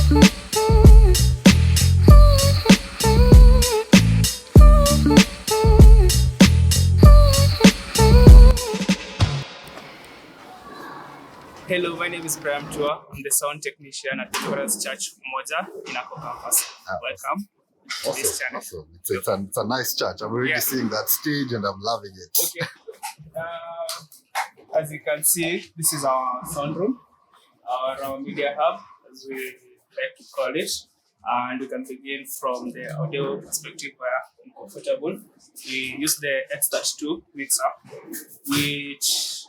Hello, my name is Graham Tua. I'm the sound technician at Victoria's Church UMOJA in Ako campus. Welcome to this channel. Awesome. It's a nice church. I'm already seeing that stage and I'm loving it. Okay. As you can see, this is our sound room, our media hub, as we like to call it. And we can begin from the audio perspective where I'm comfortable. We use the X-2 mixer, which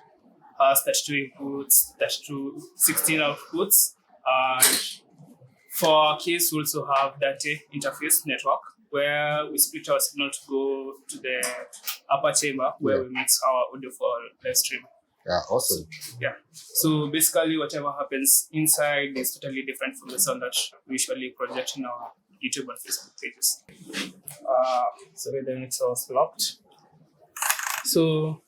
has 32 inputs, 16 outputs. And for keys, we also have data interface network, where we split our signal to go to the upper chamber where we mix our audio for live stream. Yeah, awesome. Yeah. So basically, whatever happens inside is totally different from the sound that we usually project in our YouTube and Facebook pages. Sorry, the mixer was locked. So,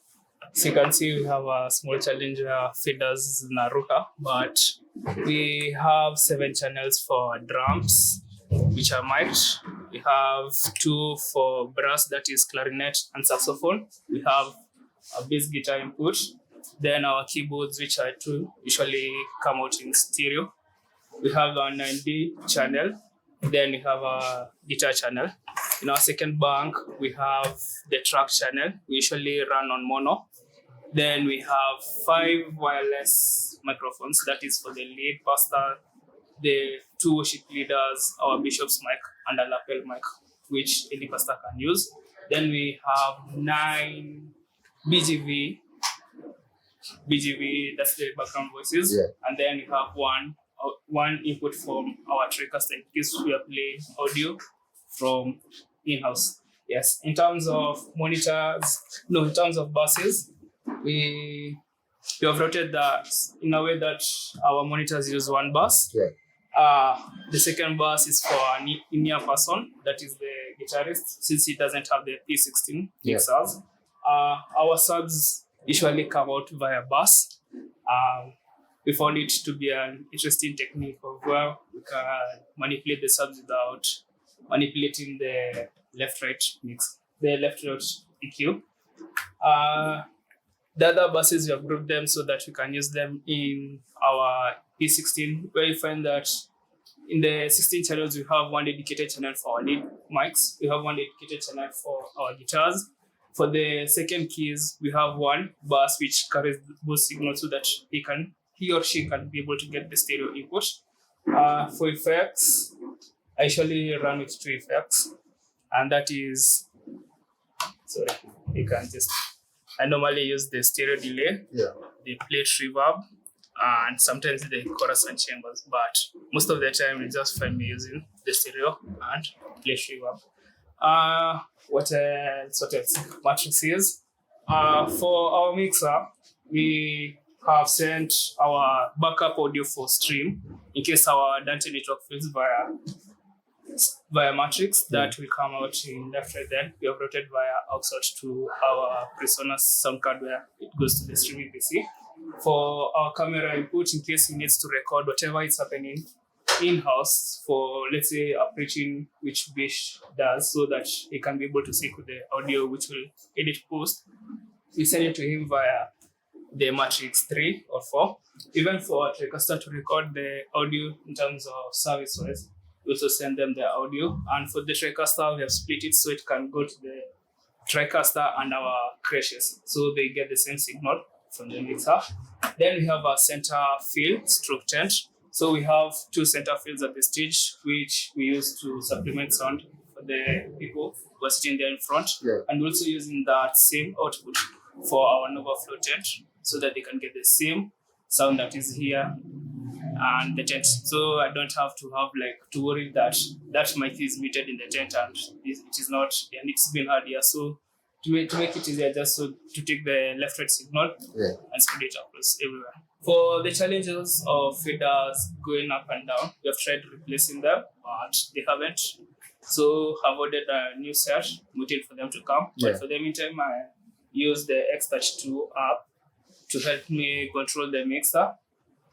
as you can see, we have a small challenge where feeders in a router, but we have 7 channels for drums, which are mic'd. We have 2 for brass, that is clarinet and saxophone. We have a bass guitar input. Then our keyboards, which are 2, usually come out in stereo. We have a 9D channel. Then we have a guitar channel. In our second bank, we have the track channel. We usually run on mono. Then we have 5 wireless microphones. That is for the lead pastor, the 2 worship leaders, our bishop's mic, and a lapel mic, which any pastor can use. Then we have 9 BGV, that's the background voices. Yeah. And then we have one input from our TriCaster in case we are playing audio from in-house. Yes. In terms of buses, we have routed that in a way that our monitors use 1 bus. Yeah. The second bus is for an in-ear person, that is the guitarist, since he doesn't have the P16 mixers. Our subs usually come out via bus. We found it to be an interesting technique of where we can manipulate the subs without manipulating the left-right mix, the left-right EQ. The other buses, we have grouped them so that we can use them in our P16, where you find that in the 16 channels, we have 1 dedicated channel for our lead mics. We have 1 dedicated channel for our guitars. For the second keys, we have 1 bus which carries both signals so that he or she can be able to get the stereo input. For effects, I usually run with 2 effects, and that is, I normally use the stereo delay, the plate reverb, and sometimes the chorus and chambers, but most of the time you just find me using the stereo and plate reverb. What else? Matrices. For our mixer, we have sent our backup audio for stream in case our Dante network fails via matrix. That will come out in left right. Then we have routed via aux out to our Presonus sound card where it goes to the streaming PC. For our camera input, in case he needs to record whatever is happening in-house for, let's say, a preaching which Bish does, so that he can be able to sync with the audio which will edit post, we send it to him via the matrix 3 or 4. Even for TriCaster to record the audio in terms of service wise, we also send them the audio. And for the TriCaster, we have split it so it can go to the TriCaster and our Crashes, so they get the same signal from the mixer. Then we have our center field stroke tent. So we have 2 center fields at the stage, which we use to supplement sound for the people who are sitting there in front. Yeah. And we're also using that same output for our Nova Flow tent so that they can get the same sound that is here and the tent. So I don't have to worry that mic is muted in the tent and it is not, and it's been hard here. So to make it easier, just to take the left-right signal and spread it across everywhere. For the challenges of feeders going up and down, we have tried replacing them, but they haven't. So I've ordered a new set, waiting for them to come. Yeah. But for the meantime, I use the X-2 app to help me control the mixer.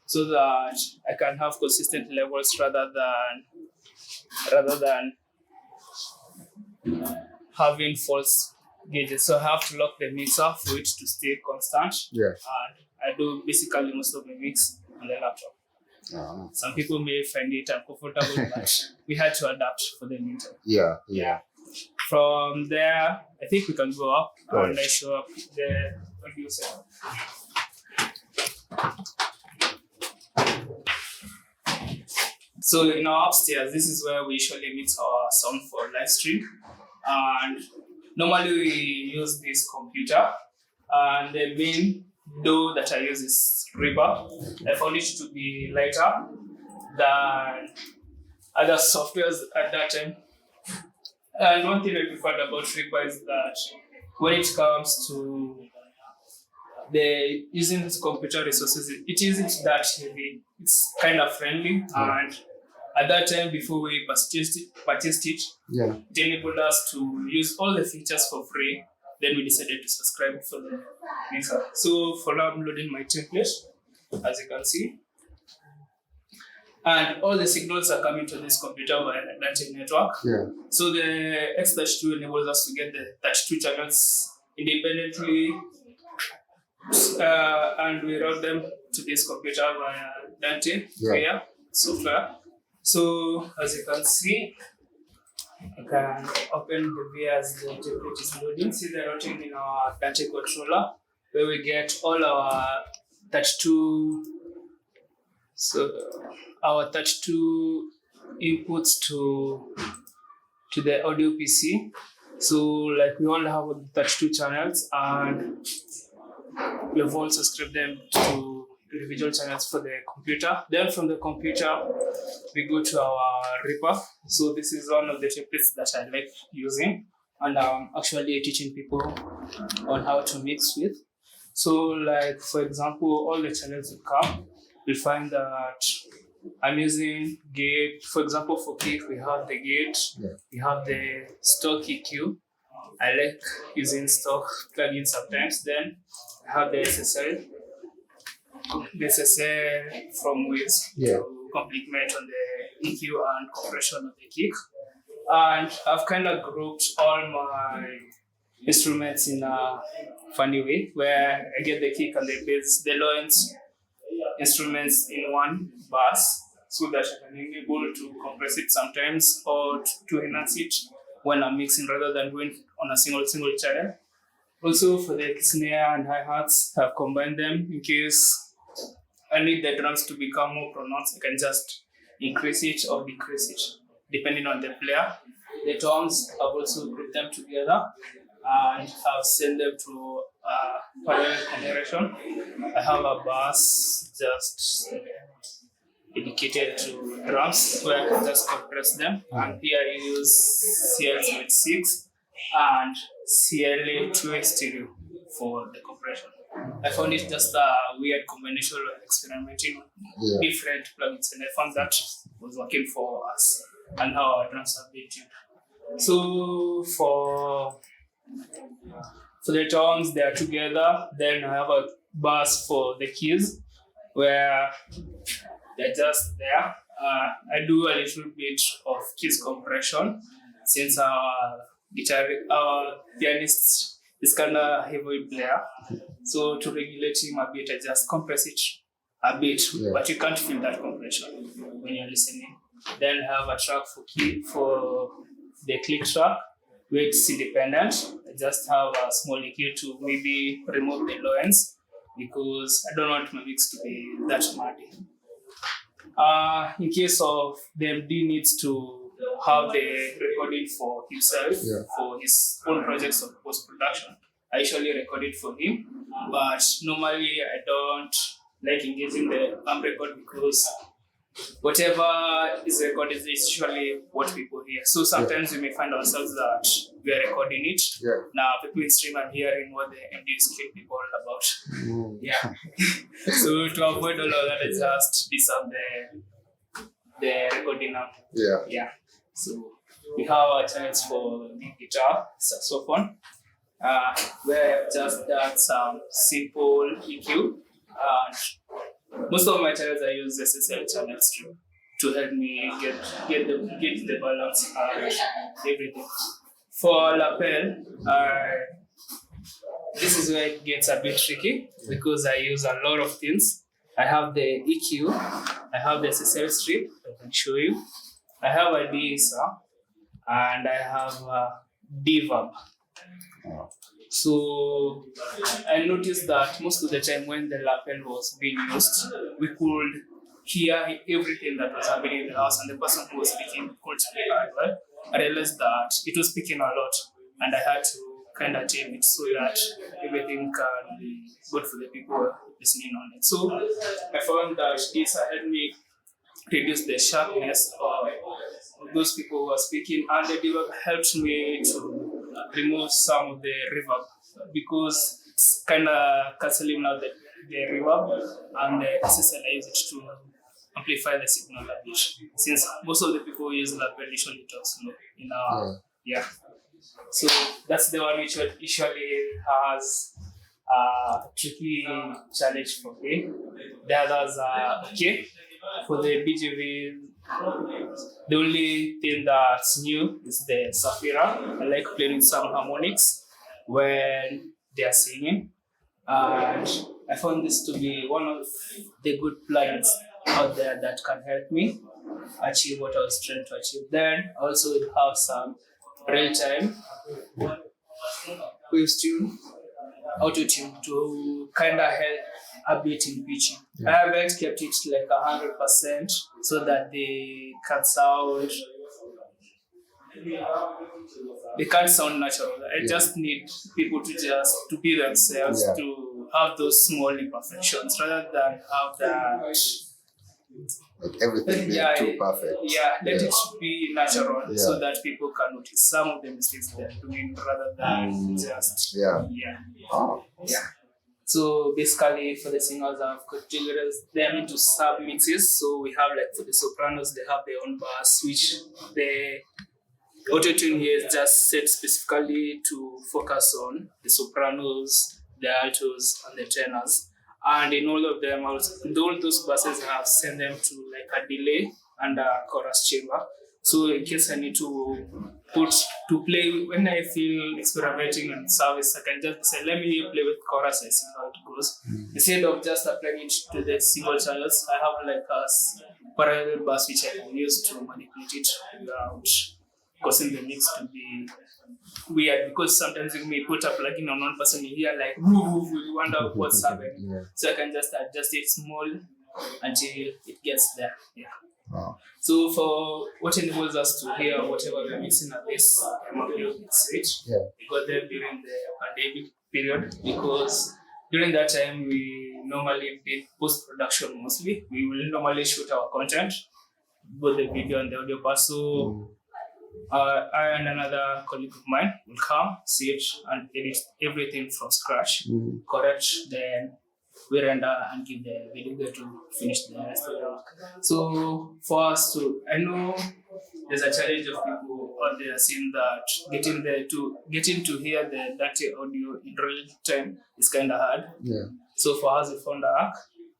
so that I can have consistent levels rather than having false gauges. So I have to lock the mixer for it to stay constant. Yeah. And I do basically most of the mix on the laptop. Uh-huh. Some people may find it uncomfortable, but we had to adapt for the meantime. Yeah. From there, I think we can go up Right. and I show up the producer. So in our upstairs, this is where we usually mix our sound for live stream. And normally we use this computer. And the main DAW that I use is Reaper. I found it to be lighter than other softwares at that time. And one thing I preferred about Reaper is that when it comes to the using this computer resources, it isn't that heavy. It's kind of friendly, and at that time before we purchased it, it enabled us to use all the features for free. Then we decided to subscribe for the mixer. So for now, I'm loading my template, as you can see. And all the signals are coming to this computer via the data network. So the X32 enables us to get the 32 channels independently, and we route them to this computer via Dante via software. So as you can see, I can open the via as the template is loading. See the routing in our Dante controller, where we get all our 32. So our 32 inputs to the audio PC. So like we all have 32 channels, and we've also scripted them to individual channels for the computer. Then from the computer, we go to our Reaper. So this is one of the templates that I like using, and I'm actually teaching people on how to mix with. So like for example, all the channels will come. You'll find that I'm using gate. For example, for kick, we have the gate, we have the stock EQ. I like using stock plugins sometimes. Then I have the SSL from Wiz to complement on the EQ and compression of the kick. And I've kind of grouped all my instruments in a funny way, where I get the kick and the bass, the low end instruments in one bus, so that I can be able to compress it sometimes or to enhance it when I'm mixing rather than going on a single channel. Also for the snare and hi-hats, I've combined them in case I need the drums to become more pronounced. I can just increase it or decrease it depending on the player. The toms, I've also grouped them together and have sent them to parallel compression. I have a bus just dedicated to drums where I can just compress them. And here I use CL76 and CLA2 stereo for the compression. I found it just a weird combination of experimenting with different plugins, and I found that was working for us and how our drums are being tuned. So for the tones, they are together. Then I have a bus for the keys where they're just there. I do a little bit of keys compression since our pianist is kind of heavy player. So to regulate him a bit, I just compress it a bit, but you can't feel that compression when you're listening. Then I have a track for the click track, where it's independent. I just have a small EQ to maybe remove the low ends because I don't want my mix to be that muddy. In case of the MD needs to have the recording for himself, for his own projects of post-production, I usually record it for him. But normally I don't like engaging the record because whatever is recorded is usually what people hear. So sometimes we may find ourselves that we are recording it. Now people in stream are hearing what the MD is killing people about. So to avoid all of that, I just disarm the recording now. So we have our channels for the guitar, saxophone, where I've just done some simple EQ and Most of my channels I use SSL channels to help me get the balance and everything. For lapel, this is where it gets a bit tricky because I use a lot of things. I have the EQ, I have the SSL strip, I can show you. I have a DSA, and I have a deverb. So I noticed that most of the time when the lapel was being used, we could hear everything that was happening in the house, and the person who was speaking could speak as well. I realized that it was speaking a lot, and I had to kind of tame it so that everything can be good for the people listening on it. So I found that this helped me reduce the sharpness of those people who are speaking, and the deverb helped me to remove some of the reverb because it's kind of cancelling out the reverb, and the SSL I use it to amplify the signal a bit. Since most of the people who use lapel usually talk slow in our So that's the one which usually has a tricky challenge for me. The others are okay. For the BGV, the only thing that's new is the Safira. I like playing some harmonics when they are singing. And I found this to be one of the good plugins out there that can help me achieve what I was trying to achieve. Then I also have some real-time waves tune, auto-tune to kind of help a bit in pitching. I haven't kept it like 100% so that they can sound natural. I just need people to be themselves, to have those small imperfections rather than have that like everything being too perfect. Let it be natural so that people can notice some of the mistakes they're doing rather than just So basically for the singers I've got they're into sub mixes. So we have like for the sopranos they have their own bass, which the auto-tune here is just set specifically to focus on the sopranos, the altos, and the tenors. And in all of them, all those basses I have sent them to like a delay and a chorus chamber. So in case I need to play, when I feel experimenting on service, I can just say, let me play with chorus and see how it goes. Instead of just applying it to the single channels, I have like a parallel bass which I can use to manipulate it without causing the mix to be weird, because sometimes when we put a plugin on one person, you hear like woo, you wonder what's happening. So I can just adjust it small until it gets there. So for what enables us to hear whatever we're mixing at this mix it, we got them during the pandemic period, because during that time we normally did post-production mostly. We will normally shoot our content, both the video and the audio part. So I and another colleague of mine will come, sit and edit everything from scratch, correct, then we render and give the video to finish the rest of the work. So for us to, I know there's a challenge of people out there seeing that getting to hear the dirty audio in real time is kind of hard. So for us, we found a hack.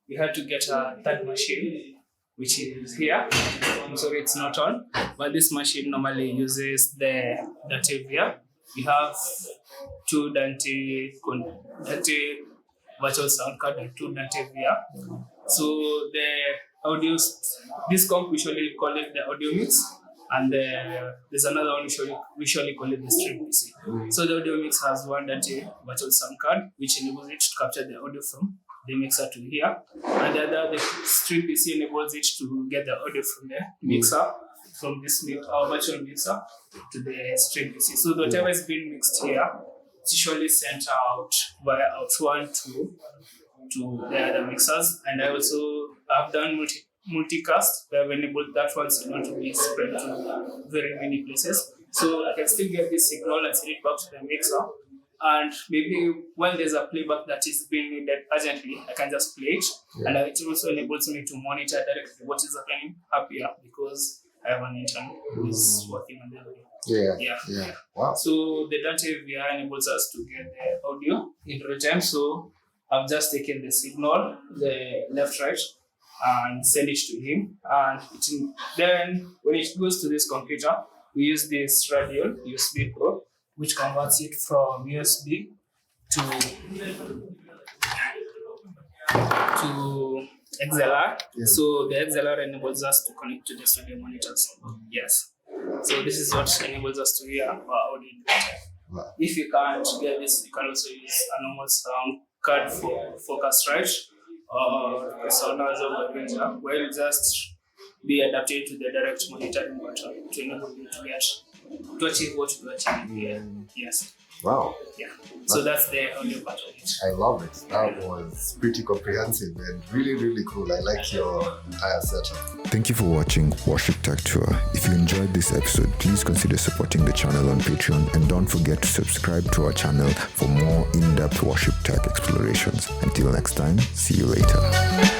We had to get a third machine, which is here. I'm sorry it's not on, but this machine normally uses the Dante via. We have two Dante virtual sound card and two Dante via. So the audio, this comp usually call it the audio mix, and there's another one usually call it the stream PC. So the audio mix has one Dante virtual sound card, which enables it to capture the audio from the mixer to here, and the stream PC enables it to get the audio from the mixer, from this our virtual mixer to the stream PC. So whatever is being mixed here, it's usually sent out via out one to the other mixers. And I also have done multicast, where I've enabled that one signal to be spread to very many places. So I can still get this signal and send it back to the mixer. And maybe when there's a playback that is being needed urgently, I can just play it. And it also enables me to monitor directly what is happening up here, because I have an intern who is working on the audio. Wow. So the Dante VR enables us to get the audio in real time. So I've just taken the signal, the left, right, and send it to him. And then when it goes to this computer, we use this radio USB probe, which converts it from USB to XLR. Yeah. So the XLR enables us to connect to the studio monitors. Yes. So this is what enables us to hear our audio. Wow. If you can't get this, you can also use a normal sound card for focus, right? Or the sounders of the ranger, where you just be adapted to the direct monitoring button to enable you to achieve what you achieve here. Yes. Wow. Yeah. So that's the audio part of it. I love it. That was pretty comprehensive and really, really cool. I like your entire setup. Thank you for watching Worship Tech Tour. If you enjoyed this episode, please consider supporting the channel on Patreon and don't forget to subscribe to our channel for more in-depth worship tech explorations. Until next time, see you later.